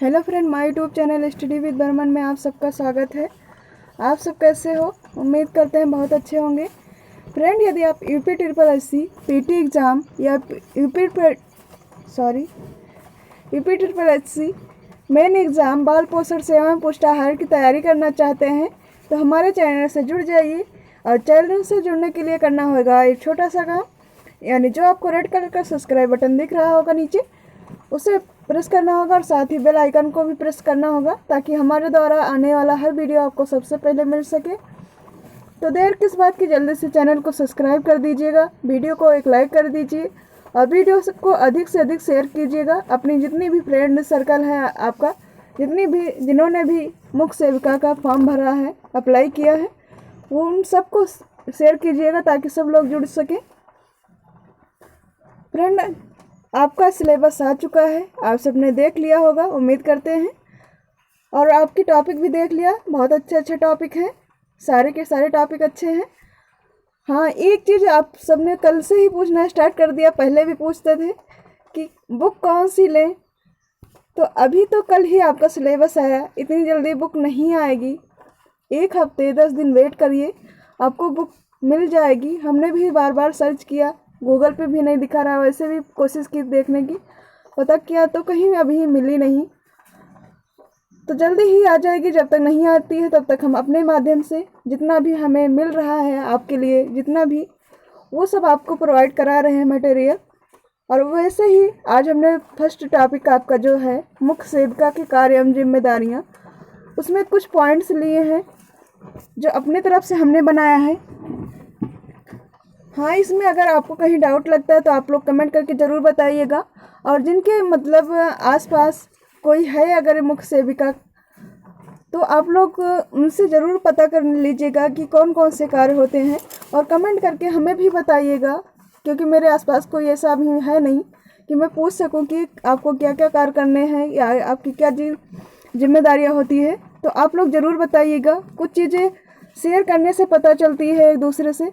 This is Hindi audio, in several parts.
Hello friend, my YouTube channel study with Burman में आप सबका स्वागत है। आप सब कैसे हो? उम्मीद करते हैं बहुत अच्छे होंगे। फ्रेंड, यदि आप UP triple SC PT exam या UP triple SC main exam बाल पोषण सेवा एवं पुष्टाहार की तैयारी करना चाहते हैं तो हमारे चैनल से जुड़ जाइए। और चैनल से जुड़ने के लिए करना होगा एक छोटा सा काम, यानी जो आपको रेड कलर का सब्सक्राइब बटन दिख रहा होगा नीचे, उसे प्रेस करना होगा और साथ ही बेल आइकन को भी प्रेस करना होगा ताकि हमारे द्वारा आने वाला हर वीडियो आपको सबसे पहले मिल सके। तो देर किस बात की, जल्दी से चैनल को सब्सक्राइब कर दीजिएगा, वीडियो को एक लाइक कर दीजिए और वीडियो को अधिक से अधिक शेयर कीजिएगा। अपनी जितनी भी फ्रेंड सर्कल है आपका, जिन्होंने भी मुख्य सेविका का फॉर्म भरा है, अप्लाई किया है, वो उन सबको शेयर कीजिएगा ताकि सब लोग जुड़ सकें। फ्रेंड, आपका सिलेबस आ चुका है, आप सबने देख लिया होगा उम्मीद करते हैं, और आपकी टॉपिक भी देख लिया। बहुत अच्छे टॉपिक हैं, सारे के सारे टॉपिक अच्छे हैं। हाँ, एक चीज़ आप सबने कल से ही पूछना स्टार्ट कर दिया, पहले भी पूछते थे कि बुक कौन सी लें, तो अभी तो कल ही आपका सिलेबस आया, इतनी जल्दी बुक नहीं आएगी। एक हफ्ते 10 दिन वेट करिए, आपको बुक मिल जाएगी। हमने भी बार बार सर्च किया, गूगल पे भी नहीं दिखा रहा, वैसे भी कोशिश की देखने की, पता किया तो कहीं अभी मिली नहीं। तो जल्दी ही आ जाएगी, जब तक नहीं आती है तब तक हम अपने माध्यम से जितना भी हमें मिल रहा है आपके लिए, जितना भी, वो सब आपको प्रोवाइड करा रहे हैं मटेरियल। और वैसे ही आज हमने फर्स्ट टॉपिक आपका जो है मुख्य सेविका के कार्य एवं जिम्मेदारियाँ, उसमें कुछ पॉइंट्स लिए हैं जो अपनी तरफ से हमने बनाया है। हाँ, इसमें अगर आपको कहीं डाउट लगता है तो आप लोग कमेंट करके ज़रूर बताइएगा। और जिनके मतलब आसपास कोई है अगर मुख्य सेविका, तो आप लोग उनसे ज़रूर पता कर लीजिएगा कि कौन कौन से कार्य होते हैं, और कमेंट करके हमें भी बताइएगा, क्योंकि मेरे आसपास कोई ऐसा भी है नहीं कि मैं पूछ सकूं कि आपको क्या क्या कार्य करने हैं या आपकी क्या जिम्मेदारियाँ होती है। तो आप लोग ज़रूर बताइएगा। कुछ चीज़ें शेयर करने से पता चलती है एक दूसरे से,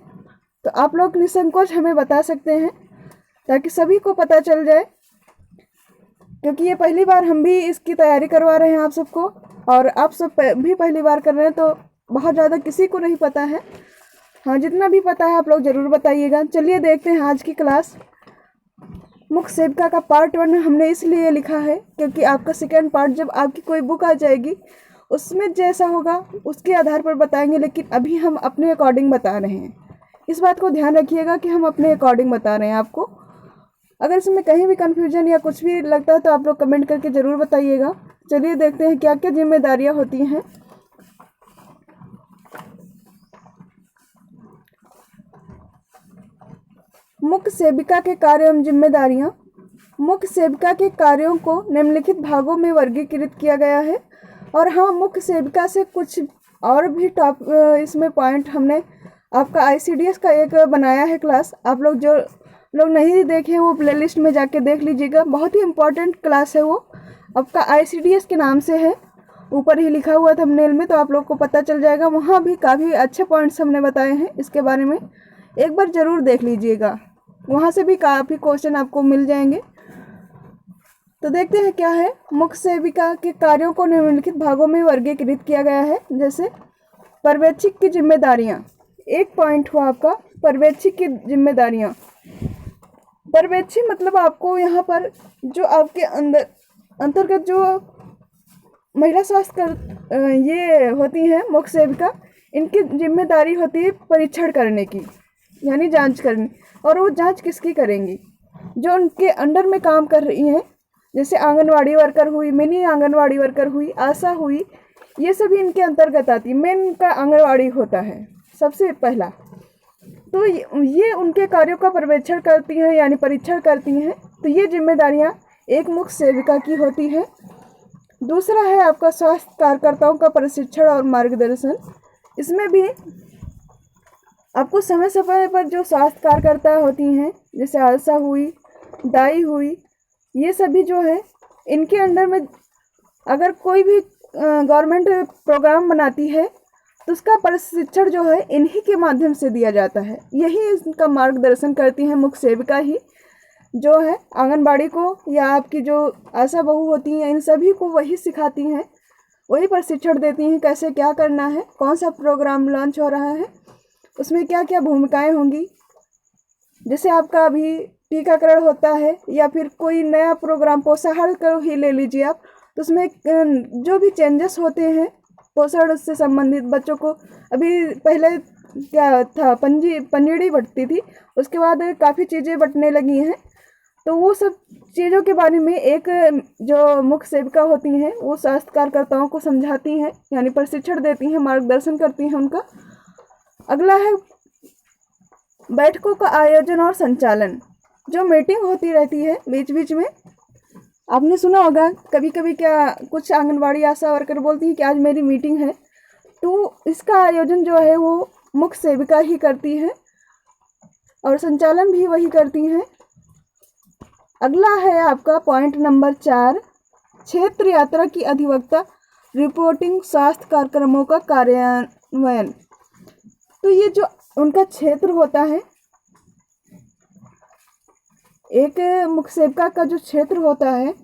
तो आप लोग निसंकोच हमें बता सकते हैं ताकि सभी को पता चल जाए, क्योंकि ये पहली बार हम भी इसकी तैयारी करवा रहे हैं आप सबको, और आप सब भी पहली बार कर रहे हैं, तो बहुत ज़्यादा किसी को नहीं पता है। हाँ, जितना भी पता है आप लोग ज़रूर बताइएगा। चलिए देखते हैं आज की क्लास। मुख्य सेविका का पार्ट 1 हमने इसलिए लिखा है क्योंकि आपका सेकेंड पार्ट जब आपकी कोई बुक आ जाएगी उसमें जैसा होगा उसके आधार पर बताएंगे, लेकिन अभी हम अपने अकॉर्डिंग बता रहे हैं। इस बात को ध्यान रखिएगा कि हम अपने अकॉर्डिंग बता रहे हैं आपको। अगर इसमें कहीं भी कन्फ्यूजन या कुछ भी लगता है तो आप लोग कमेंट करके ज़रूर बताइएगा। चलिए देखते हैं क्या क्या जिम्मेदारियां होती हैं। मुख्य सेविका के कार्य एवं जिम्मेदारियां। मुख्य सेविका के कार्यों को निम्नलिखित भागों में वर्गीकृत किया गया है। और हाँ, मुख्य सेविका से कुछ और भी इसमें पॉइंट हमने आपका ICDS का एक बनाया है क्लास, आप लोग जो लोग नहीं देखे वो प्लेलिस्ट में जाके देख लीजिएगा। बहुत ही इम्पोर्टेंट क्लास है वो, आपका ICDS के नाम से है, ऊपर ही लिखा हुआ थंबनेल में, तो आप लोग को पता चल जाएगा। वहाँ भी काफ़ी अच्छे पॉइंट्स हमने बताए हैं इसके बारे में, एक बार ज़रूर देख लीजिएगा, वहाँ से भी काफ़ी क्वेश्चन आपको मिल जाएंगे। तो देखते हैं क्या है। मुख्य सेविका के कार्यों को निम्नलिखित भागों में वर्गीकृत किया गया है। जैसे पर्यवेक्षक की जिम्मेदारियाँ, एक पॉइंट हुआ आपका पर्यवेक्षक की जिम्मेदारियाँ। पर्यवेक्षक मतलब आपको यहाँ पर जो आपके अंतर्गत जो महिला स्वास्थ्य ये होती हैं मुख्य सेविका, इनकी जिम्मेदारी होती है परीक्षण करने की, यानी जांच करनी। और वो जांच किसकी करेंगी? जो उनके अंडर में काम कर रही हैं, जैसे आंगनवाड़ी वर्कर हुई, मिनी आंगनवाड़ी वर्कर हुई, आशा हुई, ये सभी इनके अंतर्गत आती। मेन का आंगनवाड़ी होता है सबसे पहला, तो ये उनके कार्यों का पर्यवेक्षण करती हैं, यानी परीक्षण करती हैं। तो ये जिम्मेदारियां एक मुख्य सेविका की होती है। दूसरा है आपका स्वास्थ्य कार्यकर्ताओं का प्रशिक्षण और मार्गदर्शन। इसमें भी आपको समय समय पर जो स्वास्थ्य कार्यकर्ता होती हैं, जैसे आशा हुई, दाई हुई, ये सभी जो है इनके अंडर में अगर कोई भी गवर्नमेंट प्रोग्राम बनाती है तो उसका प्रशिक्षण जो है इन्हीं के माध्यम से दिया जाता है। यही इनका मार्गदर्शन करती हैं मुख्य सेविका ही। जो है आंगनबाड़ी को या आपकी जो आशा बहू होती हैं इन सभी को वही सिखाती हैं, वही प्रशिक्षण देती हैं कैसे क्या करना है, कौन सा प्रोग्राम लॉन्च हो रहा है, उसमें क्या क्या भूमिकाएं होंगी। जैसे आपका अभी टीकाकरण होता है या फिर कोई नया प्रोग्राम पोषाहार को ही ले लीजिए आप, तो उसमें जो भी चेंजेस होते हैं पोषण से संबंधित बच्चों को, अभी पहले क्या था पंजीड़ी बंटती थी, उसके बाद काफ़ी चीज़ें बंटने लगी हैं, तो वो सब चीज़ों के बारे में एक जो मुख्य सेविका होती हैं वो स्वास्थ्य कार्यकर्ताओं को समझाती हैं, यानी प्रशिक्षण देती हैं, मार्गदर्शन करती हैं उनका। अगला है बैठकों का आयोजन और संचालन। जो मीटिंग होती रहती है बीच बीच में, आपने सुना होगा कभी कभी क्या कुछ आंगनबाड़ी आशा वर्कर बोलती हैं कि आज मेरी मीटिंग है, तो इसका आयोजन जो है वो मुख्य सेविका ही करती है और संचालन भी वही करती हैं। अगला है आपका पॉइंट नंबर 4, क्षेत्र यात्रा की अधिवक्ता रिपोर्टिंग स्वास्थ्य कार्यक्रमों का कार्यान्वयन। तो ये जो उनका क्षेत्र होता है, एक मुख्य सेविका का जो क्षेत्र होता है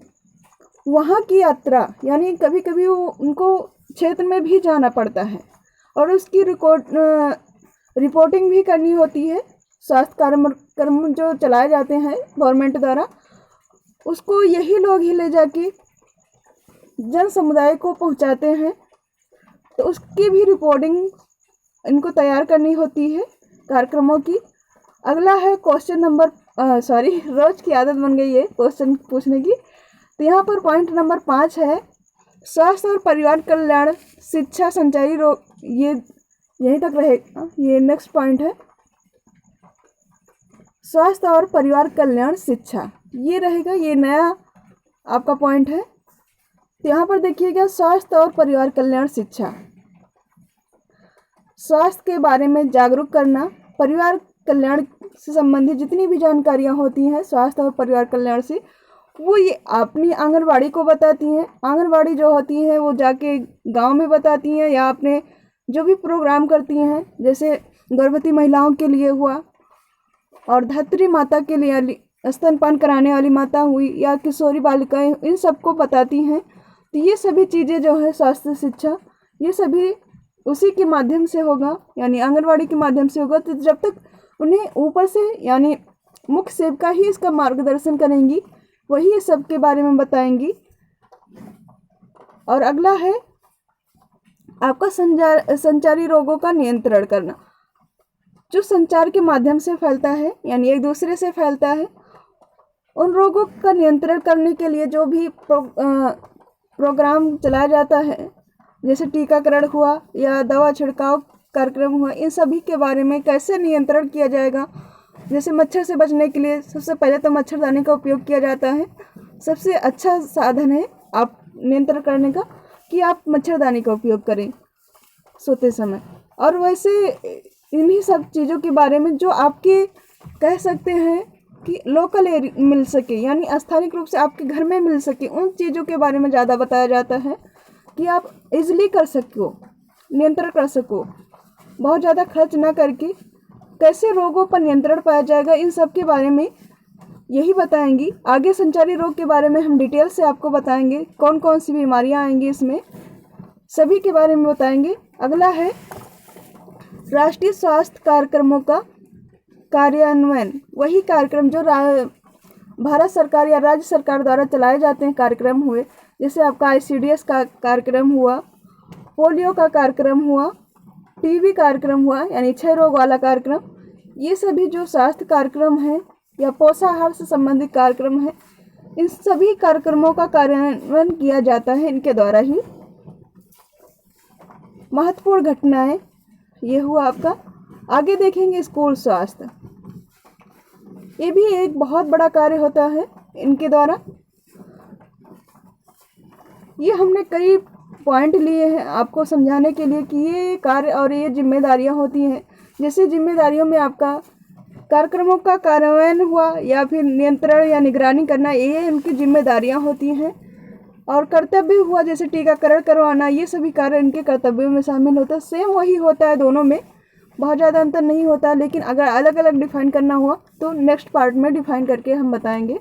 वहाँ की यात्रा, यानी कभी कभी उनको क्षेत्र में भी जाना पड़ता है और उसकी रिपोर्टिंग भी करनी होती है। स्वास्थ्य कार्यक्रम जो चलाए जाते हैं गवर्नमेंट द्वारा, उसको यही लोग ही ले जाके जन समुदाय को पहुंचाते हैं, तो उसकी भी रिपोर्टिंग इनको तैयार करनी होती है कार्यक्रमों की। अगला है क्वेश्चन नंबर रोज की आदत बन गई है क्वेश्चन पूछने की, तो यहाँ पर पॉइंट नंबर 5 है स्वास्थ्य और परिवार कल्याण शिक्षा संचारी रोग। ये यहीं तक रहेगा, ये नेक्स्ट पॉइंट है स्वास्थ्य और परिवार कल्याण शिक्षा, ये रहेगा, ये नया आपका पॉइंट है। तो यहाँ पर देखिएगा स्वास्थ्य और परिवार कल्याण शिक्षा, स्वास्थ्य के बारे में जागरूक करना, परिवार कल्याण से संबंधित जितनी भी जानकारियाँ होती हैं स्वास्थ्य और परिवार कल्याण से, वो ये अपनी आंगनबाड़ी को बताती हैं। आंगनबाड़ी जो होती है वो जाके गांव में बताती हैं या अपने जो भी प्रोग्राम करती हैं, जैसे गर्भवती महिलाओं के लिए हुआ और धात्री माता के लिए, स्तनपान कराने वाली माता हुई या किशोरी बालिकाएं, इन सबको बताती हैं। तो ये सभी चीज़ें जो है स्वास्थ्य शिक्षा, ये सभी उसी के माध्यम से होगा, यानी आंगनबाड़ी के माध्यम से होगा। तो जब तक उन्हें ऊपर से यानी मुख्य सेविका ही इसका मार्गदर्शन करेंगी, वही ये सब के बारे में बताएंगी। और अगला है आपका संचारी रोगों का नियंत्रण करना, जो संचार के माध्यम से फैलता है, यानी एक दूसरे से फैलता है। उन रोगों का नियंत्रण करने के लिए जो भी प्रोग्राम चलाया जाता है, जैसे टीकाकरण हुआ या दवा छिड़काव कार्यक्रम हुआ, इन सभी के बारे में कैसे नियंत्रण किया जाएगा। जैसे मच्छर से बचने के लिए सबसे पहले तो मच्छरदानी का उपयोग किया जाता है, सबसे अच्छा साधन है आप नियंत्रण करने का कि आप मच्छरदानी का उपयोग करें सोते समय। और वैसे इन्हीं सब चीज़ों के बारे में जो आपके कह सकते हैं कि लोकल मिल सके, यानी स्थानिक रूप से आपके घर में मिल सके, उन चीज़ों के बारे में ज़्यादा बताया जाता है कि आप इजली कर सको, नियंत्रण कर सको, बहुत ज़्यादा खर्च ना करके कैसे रोगों पर नियंत्रण पाया जाएगा, इन सब के बारे में यही बताएंगी। आगे संचारी रोग के बारे में हम डिटेल से आपको बताएंगे, कौन कौन सी बीमारियां आएंगी इसमें, सभी के बारे में बताएंगे। अगला है राष्ट्रीय स्वास्थ्य कार्यक्रमों का कार्यान्वयन, वही कार्यक्रम जो भारत सरकार या राज्य सरकार द्वारा चलाए जाते हैं कार्यक्रम हुए, जैसे आपका ICDS का कार्यक्रम हुआ, पोलियो का कार्यक्रम हुआ, टीबी कार्यक्रम हुआ, यानी 6 रोग वाला कार्यक्रम। ये सभी जो स्वास्थ्य कार्यक्रम हैं या पोषाहार से संबंधित कार्यक्रम है, इन सभी कार्यक्रमों का कार्यान्वयन किया जाता है इनके द्वारा ही। महत्वपूर्ण घटनाएं, ये हुआ आपका। आगे देखेंगे स्कूल स्वास्थ्य, ये भी एक बहुत बड़ा कार्य होता है इनके द्वारा। ये हमने कई पॉइंट लिए हैं आपको समझाने के लिए कि ये कार्य और ये जिम्मेदारियां होती हैं। जैसे जिम्मेदारियों में आपका कार्यक्रमों का कार्यान्वयन हुआ या फिर नियंत्रण या निगरानी करना, ये इनकी जिम्मेदारियां होती हैं। और कर्तव्य हुआ जैसे टीकाकरण करवाना, ये सभी कार्य इनके कर्तव्यों में शामिल होता है। सेम वही होता है दोनों में, बहुत ज़्यादा अंतर नहीं होता, लेकिन अगर अलग अलग डिफाइन करना हुआ तो नेक्स्ट पार्ट में डिफाइन करके हम बताएंगे।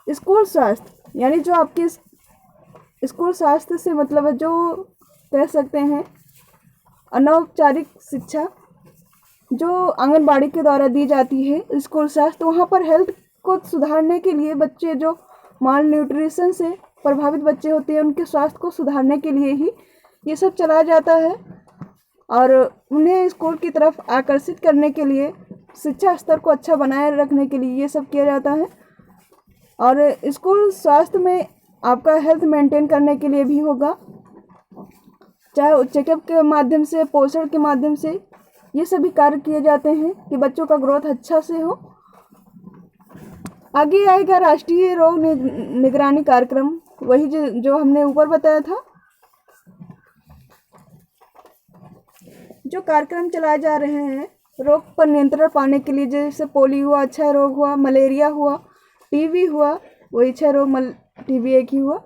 स्कूल स्वास्थ्य यानी जो आपके स्कूल स्वास्थ्य से मतलब है जो कह सकते हैं अनौपचारिक शिक्षा जो आंगनबाड़ी के द्वारा दी जाती है स्कूल स्वास्थ्य, वहाँ पर हेल्थ को सुधारने के लिए बच्चे जो माल न्यूट्रिशन से प्रभावित बच्चे होते हैं उनके स्वास्थ्य को सुधारने के लिए ही ये सब चलाया जाता है और उन्हें स्कूल की तरफ आकर्षित करने के लिए, शिक्षा स्तर को अच्छा बनाए रखने के लिए ये सब किया जाता है। और स्कूल स्वास्थ्य में आपका हेल्थ मेंटेन करने के लिए भी होगा, चाहे चेकअप के माध्यम से, पोषण के माध्यम से, ये सभी कार्य किए जाते हैं कि बच्चों का ग्रोथ अच्छा से हो। आगे आएगा राष्ट्रीय रोग निगरानी कार्यक्रम, वही जो हमने ऊपर बताया था। जो कार्यक्रम चलाए जा रहे हैं रोग पर नियंत्रण पाने के लिए, जैसे पोलियो हुआ, क्षय रोग हुआ, मलेरिया हुआ, टीबी हुआ, वही क्षय रोग टीबी एक ही हुआ,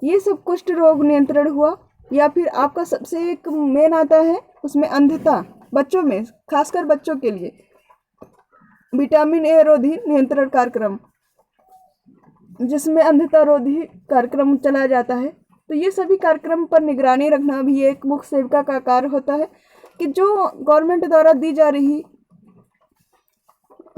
ये सब कुष्ठ रोग नियंत्रण हुआ, या फिर आपका सबसे एक मेन आता है उसमें अंधता बच्चों में, खासकर बच्चों के लिए विटामिन ए रोधी नियंत्रण कार्यक्रम, जिसमें अंधता रोधी कार्यक्रम चलाया जाता है। तो ये सभी कार्यक्रम पर निगरानी रखना भी एक मुख्य सेविका का कार्य होता है कि जो गवर्नमेंट द्वारा दी जा रही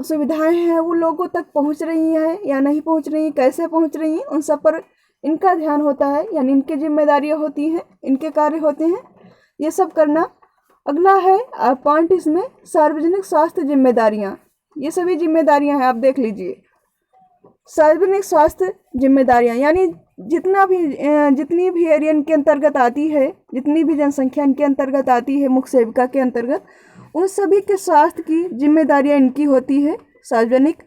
सुविधाएं हैं वो लोगों तक पहुंच रही हैं या नहीं पहुंच रही, कैसे पहुंच रही हैं, उन सब पर इनका ध्यान होता है, यानी इनकी जिम्मेदारियां होती हैं, इनके कार्य होते हैं ये सब करना। अगला है पॉइंट इसमें सार्वजनिक स्वास्थ्य जिम्मेदारियां, ये सभी जिम्मेदारियां हैं, आप देख लीजिए। सार्वजनिक स्वास्थ्य जिम्मेदारियां यानी जितनी भी एरिया इनके अंतर्गत आती है, जितनी भी जनसंख्या इनके अंतर्गत आती है मुख्य सेविका के अंतर्गत, उन सभी के स्वास्थ्य की जिम्मेदारियां इनकी होती है। सार्वजनिक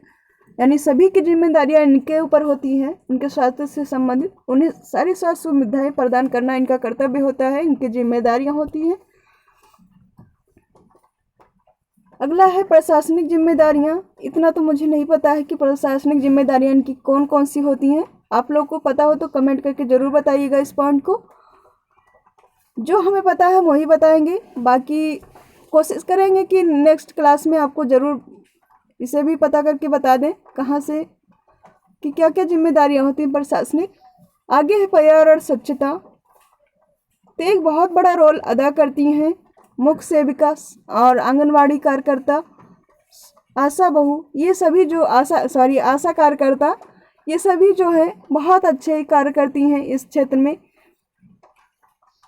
यानी सभी की जिम्मेदारियां इनके ऊपर होती हैं, उनके स्वास्थ्य से संबंधित उन्हें सारी स्वास्थ्य सुविधाएं प्रदान करना इनका कर्तव्य होता है, इनकी जिम्मेदारियां होती हैं। अगला है प्रशासनिक जिम्मेदारियां। इतना तो मुझे नहीं पता है कि प्रशासनिक जिम्मेदारियां इनकी कौन कौन सी होती हैं, आप लोग को पता हो तो कमेंट करके ज़रूर बताइएगा इस पॉइंट को। जो हमें पता है वही बताएंगे, बाकी कोशिश करेंगे कि नेक्स्ट क्लास में आपको ज़रूर इसे भी पता करके बता दें कहाँ से कि क्या क्या जिम्मेदारियां होती हैं प्रशासनिक। आगे है पर्यावरण स्वच्छता, तो एक बहुत बड़ा रोल अदा करती हैं मुख्य सेविका और आंगनवाड़ी कार्यकर्ता, आशा बहू, ये सभी जो आशा कार्यकर्ता, ये सभी जो है बहुत अच्छे कार्य करती हैं इस क्षेत्र में।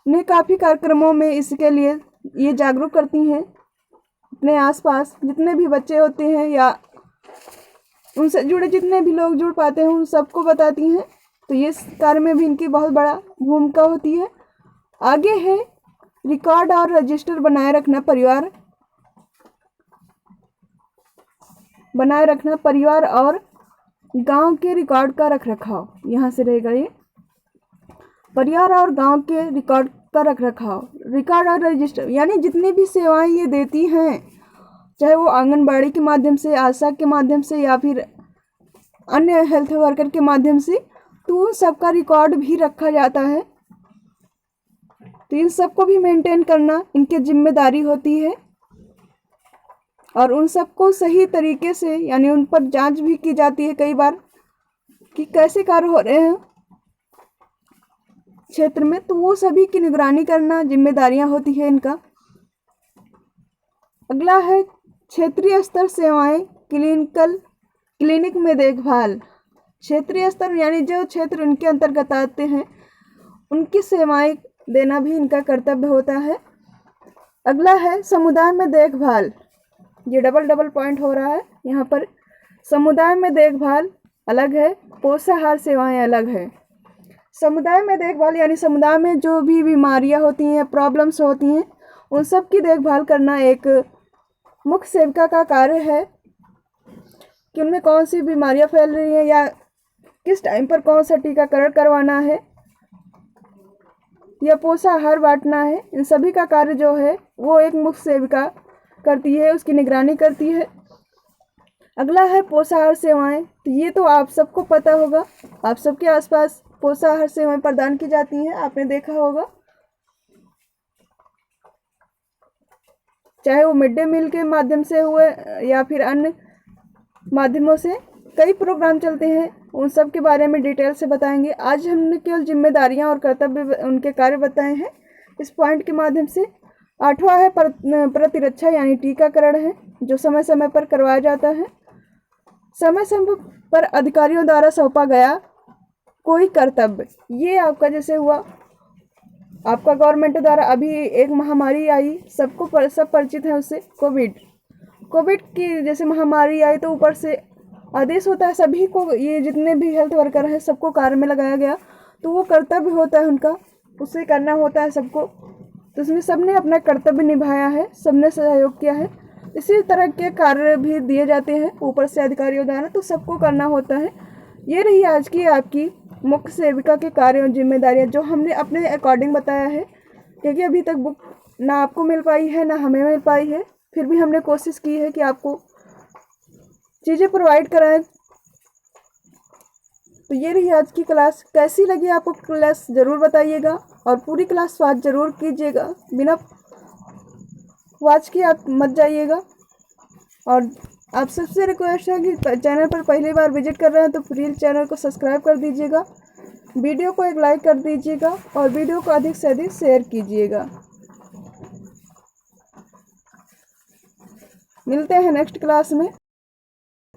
उन्हें काफ़ी कार्यक्रमों में इसके लिए ये जागरूक करती हैं, अपने आसपास जितने भी बच्चे होते हैं या उनसे जुड़े जितने भी लोग जुड़ पाते हैं उन सबको बताती हैं। तो ये कार्य में भी इनकी बहुत बड़ा भूमिका होती है। आगे है रिकॉर्ड और रजिस्टर बनाए रखना, परिवार और गांव के रिकॉर्ड का रखरखाव, यहाँ से रहेगा ये परिवार और गांव के रिकॉर्ड का रखरखाव। रिकॉर्ड और रजिस्टर यानी जितनी भी सेवाएं ये देती हैं, चाहे वो आंगनबाड़ी के माध्यम से, आशा के माध्यम से या फिर अन्य हेल्थ वर्कर के माध्यम से, तो उन सब का रिकॉर्ड भी रखा जाता है। तो इन सबको भी मेंटेन करना इनकी जिम्मेदारी होती है और उन सबको सही तरीके से यानी उन पर जांच भी की जाती है कई बार कि कैसे कार्य हो रहे हैं क्षेत्र में, तो वो सभी की निगरानी करना जिम्मेदारियां होती है इनका। अगला है क्षेत्रीय स्तर सेवाएं, क्लिनिक में देखभाल। क्षेत्रीय स्तर यानी जो क्षेत्र उनके अंतर्गत आते हैं उनकी सेवाएं देना भी इनका कर्तव्य होता है। अगला है समुदाय में देखभाल, ये डबल पॉइंट हो रहा है यहाँ पर। समुदाय में देखभाल अलग है, पोषाहार सेवाएं अलग है। समुदाय में देखभाल यानी समुदाय में जो भी बीमारियां होती हैं, प्रॉब्लम्स होती हैं, उन सब की देखभाल करना एक मुख्य सेविका का कार्य है कि उनमें कौन सी बीमारियां फैल रही हैं या किस टाइम पर कौन सा टीकाकरण करवाना है या पोषाहार बांटना है। इन सभी का कार्य जो है वो एक मुख्य सेविका करती है, उसकी निगरानी करती है। अगला है पोषाहार सेवाएं, तो ये तो आप सबको पता होगा, आप सबके आसपास पोषाहार सेवाएं प्रदान की जाती हैं, आपने देखा होगा। चाहे वो मिड डे मील के माध्यम से हुए या फिर अन्य माध्यमों से कई प्रोग्राम चलते हैं, उन सब के बारे में डिटेल से बताएंगे। आज हमने केवल जिम्मेदारियां और कर्तव्य उनके कार्य बताए हैं इस पॉइंट के माध्यम से। 8वां है प्रतिरक्षा यानी टीकाकरण है, जो समय समय पर करवाया जाता है। समय समय पर अधिकारियों द्वारा सौंपा गया कोई कर्तव्य, ये आपका जैसे हुआ आपका गवर्नमेंट द्वारा अभी एक महामारी आई, सबको सब परिचित है उससे, कोविड की जैसे महामारी आई तो ऊपर से आदेश होता है सभी को, ये जितने भी हेल्थ वर्कर हैं सबको कार्य में लगाया गया, तो वो कर्तव्य होता है उनका, उसे करना होता है सबको। तो उसमें सबने अपना कर्तव्य निभाया है, सबने सहयोग किया है। इसी तरह के कार्य भी दिए जाते हैं ऊपर से अधिकारियों द्वारा, तो सबको करना होता है। ये रही आज की आपकी मुख्य सेविका के कार्य और जिम्मेदारियाँ, जो हमने अपने अकॉर्डिंग बताया है, क्योंकि अभी तक बुक ना आपको मिल पाई है ना हमें मिल पाई है, फिर भी हमने कोशिश की है कि आपको चीज़ें प्रोवाइड कराएं। तो ये रही आज की क्लास। कैसी लगी आपको क्लास ज़रूर बताइएगा और पूरी क्लास वॉच ज़रूर कीजिएगा, बिना वॉच के आप मत जाइएगा। और आप सबसे रिक्वेस्ट है कि चैनल पर पहली बार विजिट कर रहे हैं तो प्लीज़ चैनल को सब्सक्राइब कर दीजिएगा, वीडियो को एक लाइक कर दीजिएगा और वीडियो को अधिक से अधिक शेयर कीजिएगा। मिलते हैं नेक्स्ट क्लास में।